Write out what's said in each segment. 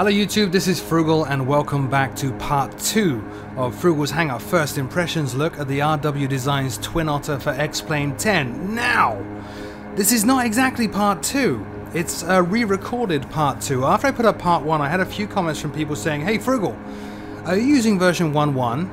Hello YouTube, this is Frugal and welcome back to part 2 of Frugal's Hangar First Impressions look at the RW Designs Twin Otter for X-Plane 10. Now, this is not exactly part 2, it's a re-recorded part 2. After I put up part 1, I had a few comments from people saying, "Hey Frugal, are you using version 1.1?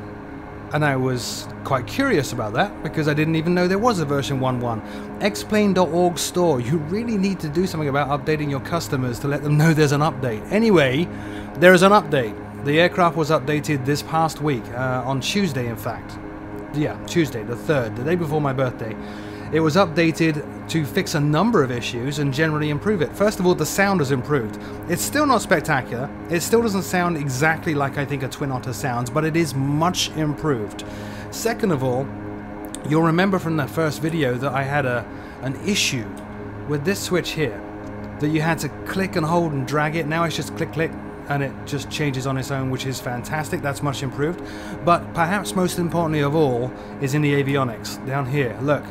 And I was quite curious about that because I didn't even know there was a version 1.1. Xplane.org store, you really need to do something about updating your customers to let them know there's an update. Anyway, there is an update. The aircraft was updated this past week, on Tuesday in fact. Yeah, Tuesday the 3rd, the day before my birthday. It was updated to fix a number of issues and generally improve it. First of all, the sound has improved. It's still not spectacular. It still doesn't sound exactly like I think a Twin Otter sounds, but it is much improved. Second of all, you'll remember from the first video that I had an issue with this switch here, that you had to click and hold and drag it. Now it's just click, click, and it just changes on its own, which is fantastic. That's much improved. But perhaps most importantly of all is in the avionics. Down here, look.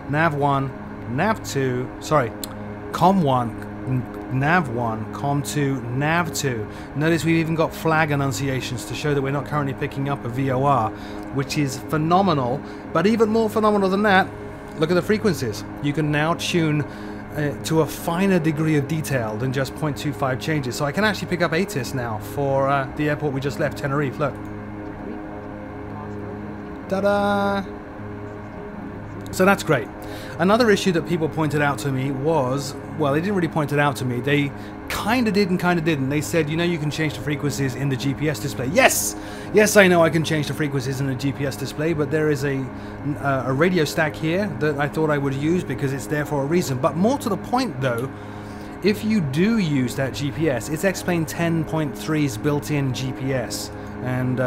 Nav 1, Nav 2, sorry, Com 1, Nav 1, Com 2, Nav 2. Notice we've even got flag enunciations to show that we're not currently picking up a VOR, which is phenomenal. But even more phenomenal than that, look at the frequencies. You can now tune to a finer degree of detail than just 0.25 changes. So I can actually pick up ATIS now for the airport we just left, Tenerife. Look. Ta-da! So that's great. Another issue that people pointed out to me was, well, they didn't really point it out to me. They kind of did and kind of didn't. They said, you know, you can change the frequencies in the GPS display. Yes! Yes, I know I can change the frequencies in the GPS display, but there is a radio stack here that I thought I would use because it's there for a reason. But more to the point, though, if you do use that GPS, it's X-Plane 10.3's built-in GPS. And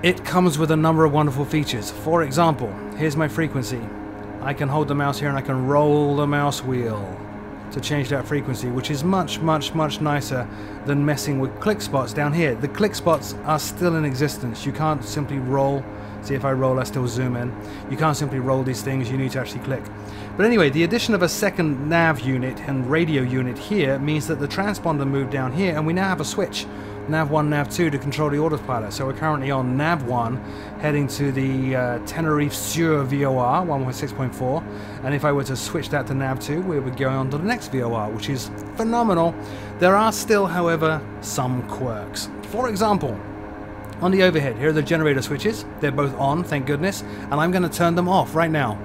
it comes with a number of wonderful features. For example, here's my frequency. I can hold the mouse here and I can roll the mouse wheel to change that frequency, which is much, much, much nicer than messing with click spots down here. The click spots are still in existence. You can't simply roll. See, if I roll, I still zoom in. You can't simply roll these things, you need to actually click. But anyway, the addition of a second nav unit and radio unit here means that the transponder moved down here and we now have a switch. Nav 1, Nav 2 to control the autopilot. So we're currently on Nav 1, heading to the Tenerife Sur VOR 1.6.4, and if I were to switch that to Nav 2, we would go on to the next VOR, which is phenomenal. There are still, however, some quirks. For example, on the overhead, here are the generator switches. They're both on, thank goodness, and I'm going to turn them off right now.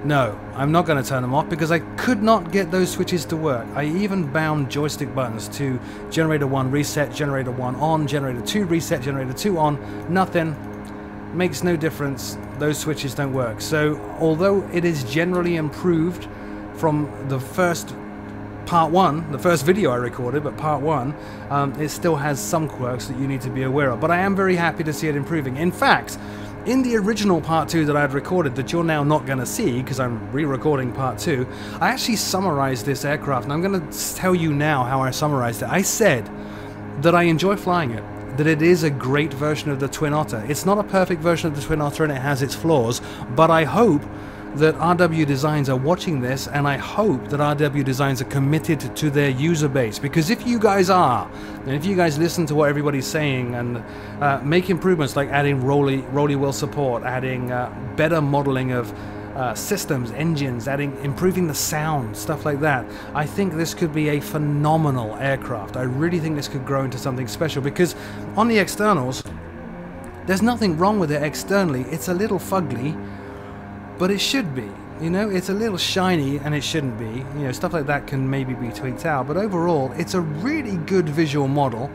No, I'm not going to turn them off because I could not get those switches to work. I even bound joystick buttons to generator 1 reset, generator 1 on, generator 2 reset, generator 2 on. Nothing. Makes no difference. Those switches don't work. So although it is generally improved from the first part 1, the first video I recorded, but part 1, it still has some quirks that you need to be aware of. But I am very happy to see it improving. In fact, in the original part 2 that I had recorded that you're now not going to see because I'm re-recording part 2, I actually summarized this aircraft, and I'm going to tell you now how I summarized it. I said that I enjoy flying it, that it is a great version of the Twin Otter. It's not a perfect version of the Twin Otter and it has its flaws, but I hope that RW Designs are watching this, and I hope that RW Designs are committed to their user base, because if you guys are, and if you guys listen to what everybody's saying and make improvements like adding rolly wheel support, adding better modeling of systems, engines, improving the sound, stuff like that, I think this could be a phenomenal aircraft. I really think this could grow into something special, because on the externals, there's nothing wrong with it externally. It's a little fugly, but it should be, you know, it's a little shiny and it shouldn't be, you know, stuff like that can maybe be tweaked out, but overall it's a really good visual model.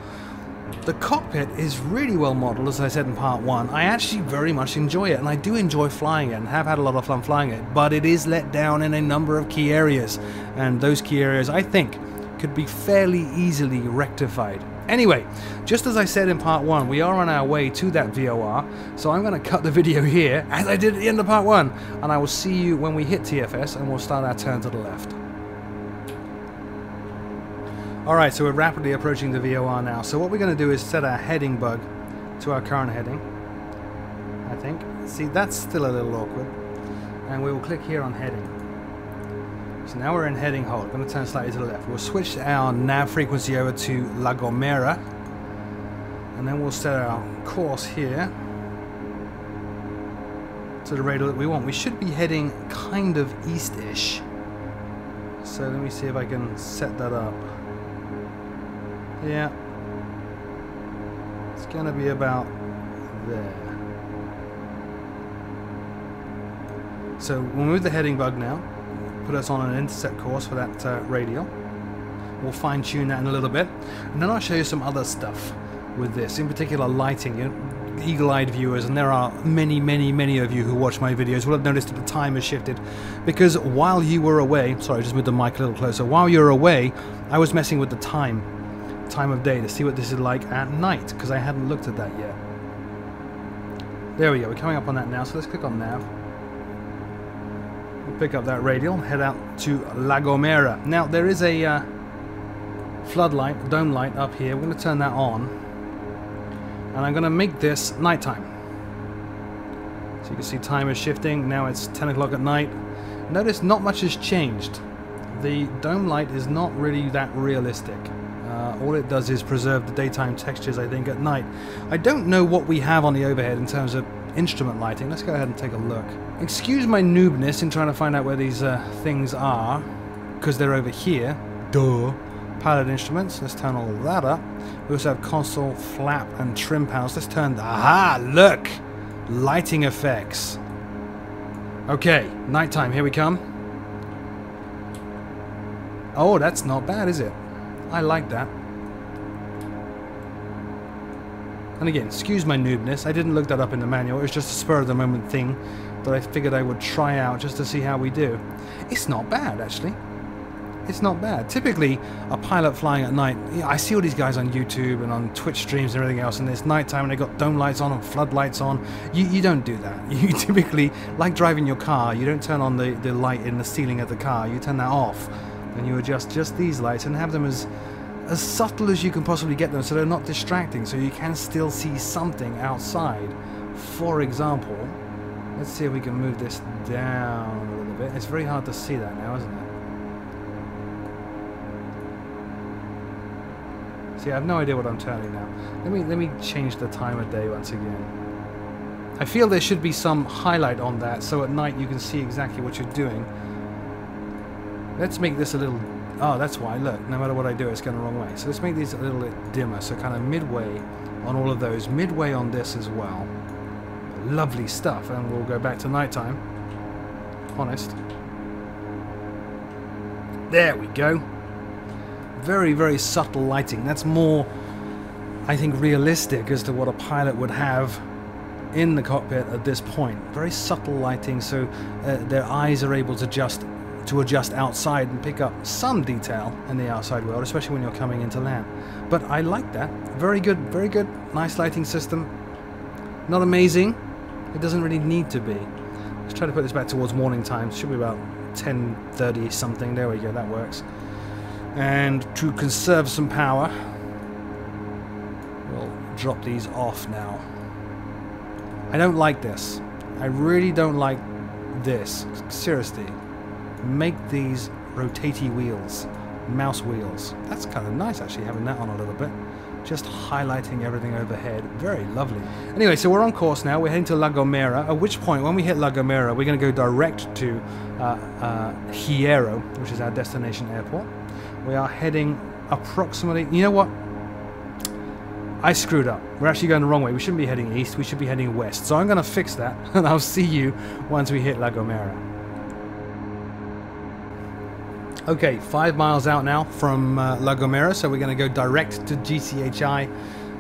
The cockpit is really well modeled, as I said in part 1. I actually very much enjoy it, and I do enjoy flying it and have had a lot of fun flying it, but it is let down in a number of key areas, and those key areas I think could be fairly easily rectified. Anyway, just as I said in part 1, we are on our way to that VOR, so I'm going to cut the video here, as I did at the end of part 1, and I will see you when we hit TFS, and we'll start our turn to the left. Alright, so we're rapidly approaching the VOR now, so what we're going to do is set our heading bug to our current heading, I think. See, that's still a little awkward, and we will click here on heading. So now we're in heading hold. I'm going to turn slightly to the left. We'll switch our nav frequency over to La Gomera. And then we'll set our course here to the radial that we want. We should be heading kind of east-ish. So let me see if I can set that up. Yeah. It's going to be about there. So we'll move the heading bug now. Put us on an intercept course for that radial. We'll fine-tune that in a little bit. And then I'll show you some other stuff with this. In particular, lighting. You know, eagle-eyed viewers, and there are many, many, many of you who watch my videos will have noticed that the time has shifted. Because while you were away... Sorry, just move the mic a little closer. While you were away, I was messing with the time of day to see what this is like at night, because I hadn't looked at that yet. There we go. We're coming up on that now, so let's click on nav. We'll pick up that radial and head out to La Gomera. Now, there is a floodlight, dome light up here. We're going to turn that on. And I'm going to make this nighttime. So you can see time is shifting. Now it's 10 o'clock at night. Notice not much has changed. The dome light is not really that realistic. All it does is preserve the daytime textures, I think, at night. I don't know what we have on the overhead in terms of instrument lighting. Let's go ahead and take a look. Excuse my noobness in trying to find out where these things are, because they're over here. Duh. Pilot instruments. Let's turn all that up. We also have console, flap, and trim panels. Let's turn the... Aha! Look! Lighting effects. Okay, nighttime. Here we come. Oh, that's not bad, is it? I like that. And again, excuse my noobness. I didn't look that up in the manual. It was just a spur-of-the-moment thing that I figured I would try out just to see how we do. It's not bad, actually. It's not bad. Typically, a pilot flying at night, I see all these guys on YouTube and on Twitch streams and everything else, and it's nighttime and they've got dome lights on and floodlights on. You don't do that. You typically, like driving your car, you don't turn on the light in the ceiling of the car. You turn that off, and you adjust just these lights and have them as subtle as you can possibly get them, so they're not distracting, so you can still see something outside. For example, let's see if we can move this down a little bit. It's very hard to see that now, isn't it? See, I have no idea what I'm turning now. Let me change the time of day once again. I feel there should be some highlight on that, so at night you can see exactly what you're doing. Let's make this a little... Oh, that's why. Look, no matter what I do, it's going the wrong way. So let's make these a little bit dimmer, so kind of midway on all of those. Midway on this as well. Lovely stuff. And we'll go back to nighttime. Honest. There we go. Very, very subtle lighting. That's more, I think, realistic as to what a pilot would have in the cockpit at this point. Very subtle lighting, so their eyes are able to adjust outside and pick up some detail in the outside world, especially when you're coming into land. But I like that. Very good, very good. Nice lighting system. Not amazing. It doesn't really need to be. Let's try to put this back towards morning time. It should be about 10:30 something. There we go, that works. And to conserve some power, we'll drop these off now. I don't like this. I really don't like this. Seriously. Make these rotatey wheels, mouse wheels. That's kind of nice, actually, having that on a little bit. Just highlighting everything overhead. Very lovely. Anyway, so we're on course now. We're heading to La Gomera, at which point, when we hit La Gomera, we're going to go direct to Hierro, which is our destination airport. We are heading approximately... You know what? I screwed up. We're actually going the wrong way. We shouldn't be heading east. We should be heading west. So I'm going to fix that, and I'll see you once we hit La Gomera. Okay, 5 miles out now from La Gomera, so we're going to go direct to GCHI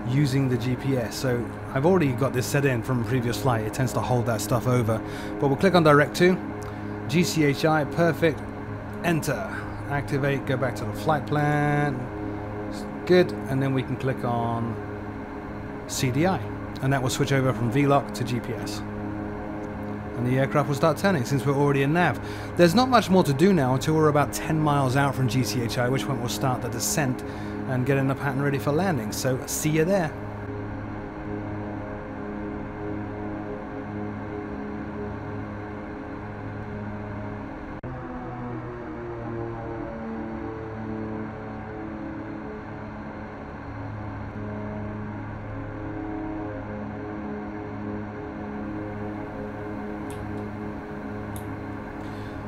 using the GPS. So I've already got this set in from a previous flight. It tends to hold that stuff over. But we'll click on direct to GCHI. Perfect. Enter. Activate. Go back to the flight plan. Good. And then we can click on CDI. And that will switch over from VLOC to GPS. And the aircraft will start turning since we're already in nav. There's not much more to do now until we're about 10 miles out from GCHI, which point we'll start the descent and get in the pattern ready for landing. So see you there.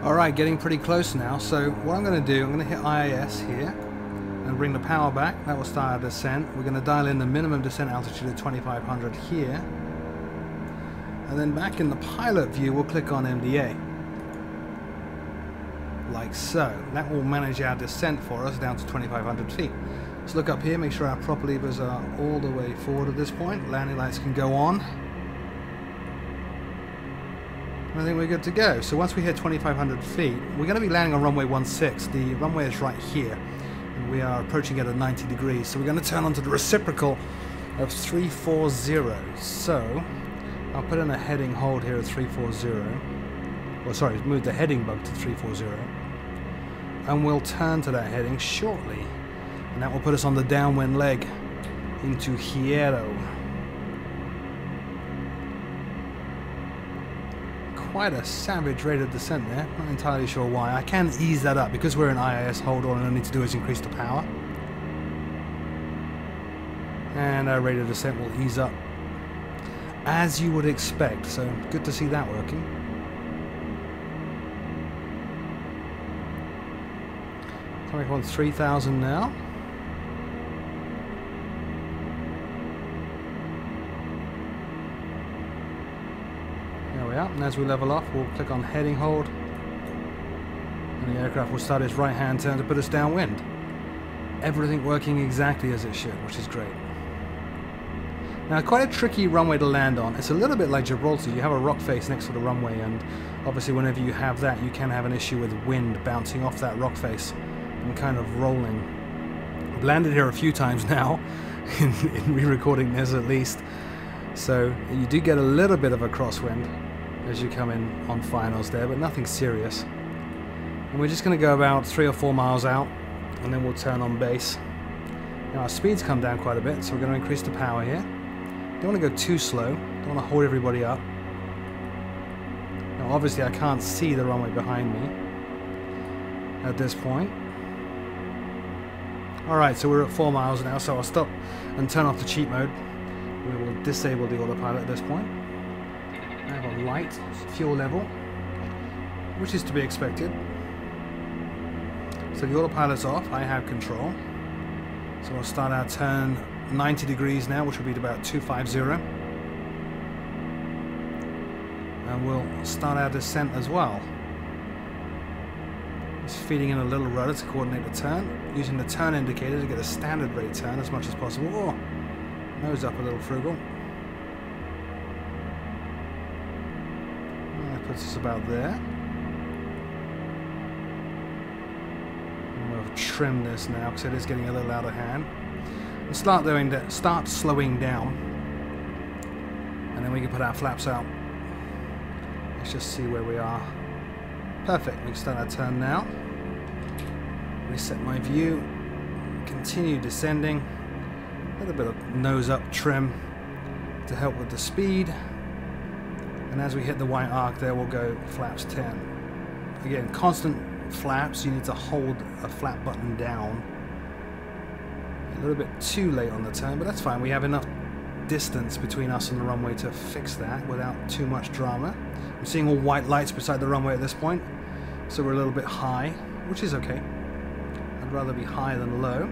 Alright, getting pretty close now. So what I'm going to do, I'm going to hit IAS here and bring the power back. That will start our descent. We're going to dial in the minimum descent altitude of 2500 here. And then back in the pilot view, we'll click on MDA. Like so. That will manage our descent for us down to 2500 feet. Let's look up here, make sure our prop levers are all the way forward at this point. Landing lights can go on. I think we're good to go. So once we hit 2,500 feet, we're going to be landing on runway 16. The runway is right here, and we are approaching it at 90 degrees. So we're going to turn onto the reciprocal of 340. So I'll put in a heading hold here at 340. Well, sorry, move the heading bug to 340. And we'll turn to that heading shortly. And that will put us on the downwind leg into Hierro. Quite a savage rate of descent there. Not entirely sure why. I can ease that up because we're in IIS hold. All I need to do is increase the power, and our rate of descent will ease up as you would expect. So good to see that working. Coming on 3,000 now. And as we level off, we'll click on heading hold, and the aircraft will start its right hand turn to put us downwind. Everything working exactly as it should, which is great. Now, quite a tricky runway to land on. It's a little bit like Gibraltar. You have a rock face next to the runway, and obviously whenever you have that, you can have an issue with wind bouncing off that rock face and kind of rolling. I've landed here a few times now, in re-recording this at least, so you do get a little bit of a crosswind as you come in on finals there, but nothing serious. And we're just going to go about 3 or 4 miles out, and then we'll turn on base. Now our speeds come down quite a bit, so we're going to increase the power here. Don't want to go too slow, don't want to hold everybody up. Now obviously I can't see the runway behind me at this point. Alright, so we're at 4 miles now, so I'll stop and turn off the cheat mode. We will disable the autopilot at this point. I have a light fuel level, which is to be expected. So the autopilot's off, I have control. So we'll start our turn 90 degrees now, which will be at about 250. And we'll start our descent as well. Just feeding in a little rudder to coordinate the turn, using the turn indicator to get a standard rate turn as much as possible. Oh, nose up a little, Frugal. That puts us about there. And we'll trim this now because it is getting a little out of hand. And start slowing down, and then we can put our flaps out. Let's just see where we are. Perfect. We can start our turn now. Reset my view. Continue descending. A little bit of nose up trim to help with the speed. And as we hit the white arc there, we'll go flaps 10. Again, constant flaps. You need to hold a flap button down. A little bit too late on the turn, but that's fine. We have enough distance between us and the runway to fix that without too much drama. I'm seeing all white lights beside the runway at this point, so we're a little bit high, which is okay. I'd rather be high than low.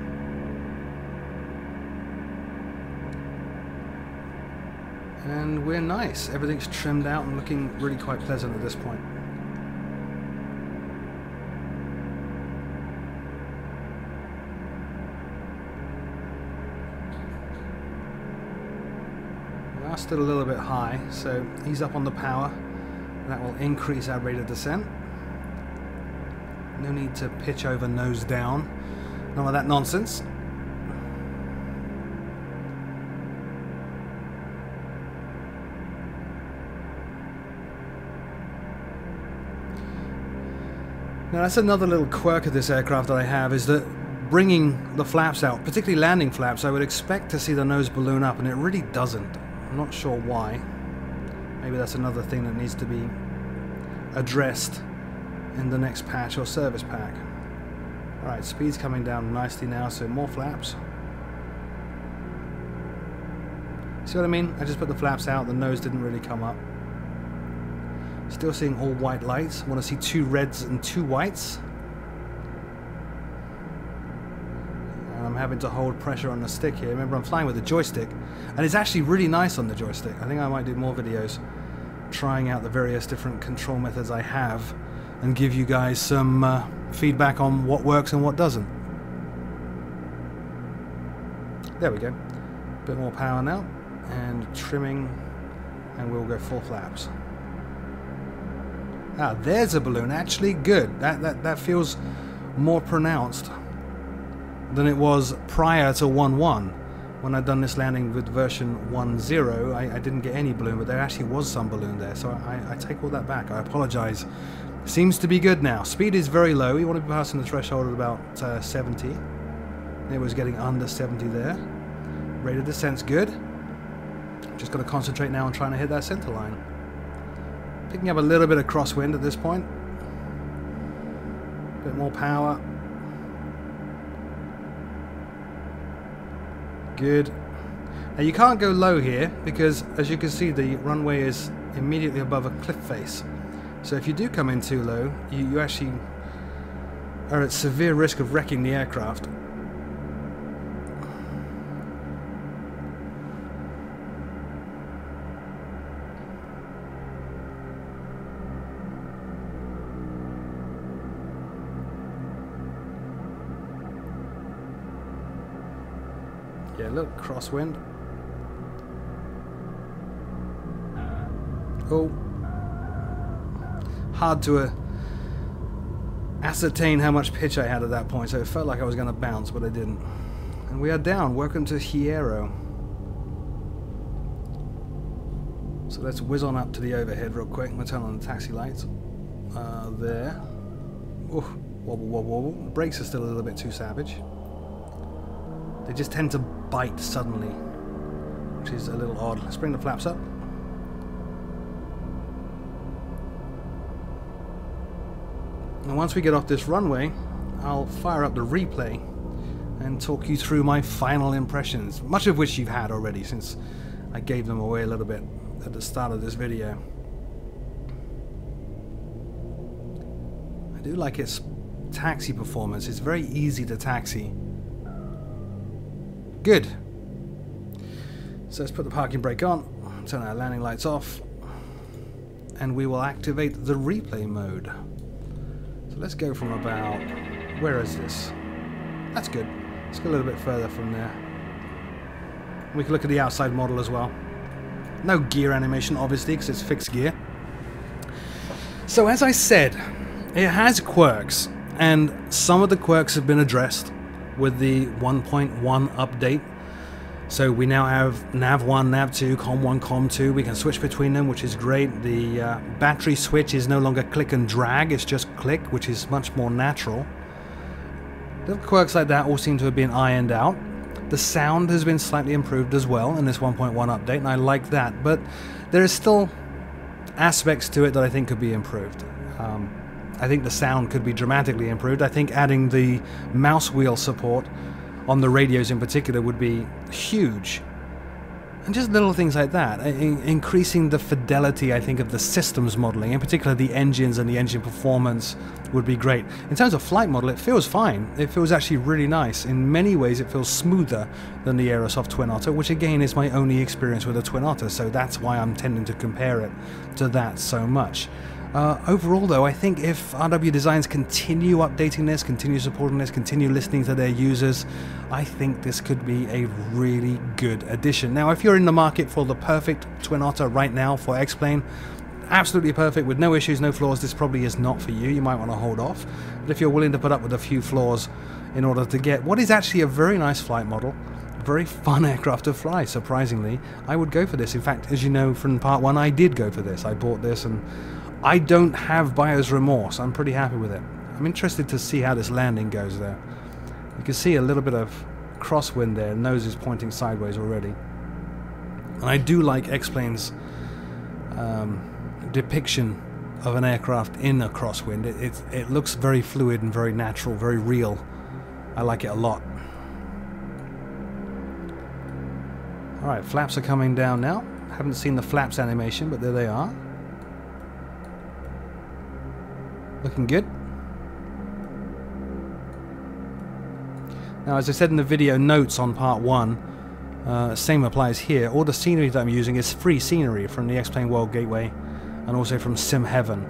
And we're nice. Everything's trimmed out and looking really quite pleasant at this point. Still a little bit high, so ease up on the power. That will increase our rate of descent. No need to pitch over nose down. None of that nonsense. Now that's another little quirk of this aircraft that I have, is that bringing the flaps out, particularly landing flaps, I would expect to see the nose balloon up, and it really doesn't. I'm not sure why. Maybe that's another thing that needs to be addressed in the next patch or service pack. Alright, speed's coming down nicely now, so more flaps. See what I mean? I just put the flaps out, the nose didn't really come up. Still seeing all white lights. Want to see 2 reds and 2 whites. And I'm having to hold pressure on the stick here. Remember, I'm flying with the joystick. And it's actually really nice on the joystick. I think I might do more videos trying out the various different control methods I have and give you guys some feedback on what works and what doesn't. There we go. Bit more power now. And trimming. And we'll go full flaps. Ah, there's a balloon. Actually, good. That feels more pronounced than it was prior to 1.1. When I'd done this landing with version 1.0, I didn't get any balloon, but there actually was some balloon there. So I take all that back. I apologize. Seems to be good now. Speed is very low. You want to be passing the threshold at about 70. It was getting under 70 there. Rate of descent's good. Just got to concentrate now on trying to hit that center line. Picking up a little bit of crosswind at this point. Bit more power. Good. Now you can't go low here because, as you can see, the runway is immediately above a cliff face. So if you do come in too low, you actually are at severe risk of wrecking the aircraft. Yeah, look, crosswind. Oh. Hard to ascertain how much pitch I had at that point, so it felt like I was going to bounce, but I didn't. And we are down. Welcome to Hierro. So let's whiz on up to the overhead real quick. I'm going to turn on the taxi lights. There. Ooh, wobble, wobble, wobble. The brakes are still a little bit too savage. They just tend to bite suddenly, which is a little odd. Let's bring the flaps up. And once we get off this runway, I'll fire up the replay and talk you through my final impressions, much of which you've had already since I gave them away a little bit at the start of this video. I do like its taxi performance. It's very easy to taxi. Good. So let's put the parking brake on, turn our landing lights off, and we will activate the replay mode. So let's go from about... where is this? That's good. Let's go a little bit further from there. We can look at the outside model as well. No gear animation, obviously, because it's fixed gear. So as I said, it has quirks, and some of the quirks have been addressed with the 1.1 update. So we now have nav 1, nav 2, com 1, com 2. We can switch between them, which is great. The battery switch is no longer click and drag, it's just click, which is much more natural. Little quirks like that all seem to have been ironed out. The sound has been slightly improved as well in this 1.1 update, and I like that, but there is still aspects to it that I think could be improved. I think the sound could be dramatically improved. I think adding the mouse wheel support on the radios in particular would be huge. And just little things like that. Increasing the fidelity, I think, of the systems modeling, in particular the engines and the engine performance, would be great. In terms of flight model, it feels fine. It feels actually really nice. In many ways, it feels smoother than the Aerosoft Twin Otter, which again is my only experience with a Twin Otter, so that's why I'm tending to compare it to that so much. Overall, though, I think if RW Designs continue updating this, continue supporting this, continue listening to their users, I think this could be a really good addition. Now, if you're in the market for the perfect Twin Otter right now for X-Plane, absolutely perfect, with no issues, no flaws, this probably is not for you. You might want to hold off. But if you're willing to put up with a few flaws in order to get what is actually a very nice flight model, very fun aircraft to fly, surprisingly, I would go for this. In fact, as you know from part 1, I did go for this. I bought this and I don't have buyer's remorse. I'm pretty happy with it. I'm interested to see how this landing goes there. You can see a little bit of crosswind there. Nose is pointing sideways already. And I do like X-Plane's depiction of an aircraft in a crosswind. It looks very fluid and very natural, very real. I like it a lot. Alright, flaps are coming down now. Haven't seen the flaps animation, but there they are. Looking good. Now, as I said in the video notes on part 1, same applies here. All the scenery that I'm using is free scenery from the X-Plane World Gateway and also from Sim Heaven.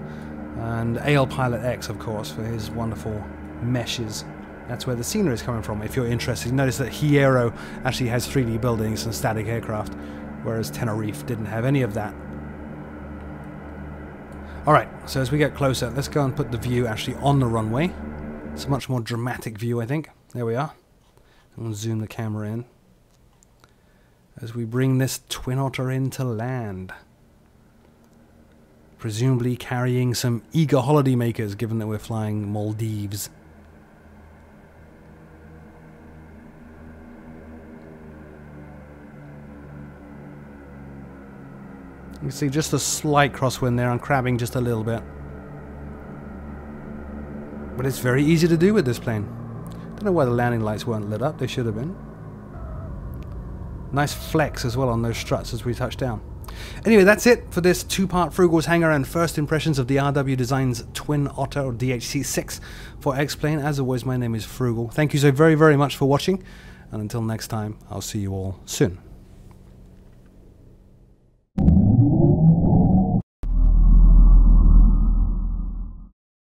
And AL Pilot X, of course, for his wonderful meshes. That's where the scenery is coming from, if you're interested. You notice that Hierro actually has 3D buildings and static aircraft, whereas Tenerife didn't have any of that. Alright, so as we get closer, let's go and put the view actually on the runway. It's a much more dramatic view, I think. There we are. I'm going to zoom the camera in as we bring this Twin Otter into land. Presumably carrying some eager holidaymakers, given that we're flying Maldives. You can see just a slight crosswind there. I'm crabbing just a little bit. But it's very easy to do with this plane. Don't know why the landing lights weren't lit up. They should have been. Nice flex as well on those struts as we touch down. Anyway, that's it for this 2-part FROOGLE'S hangar and first impressions of the RW Designs Twin Otter, or DHC6, for X-Plane. As always, my name is Frugal. Thank you so very, very much for watching. And until next time, I'll see you all soon.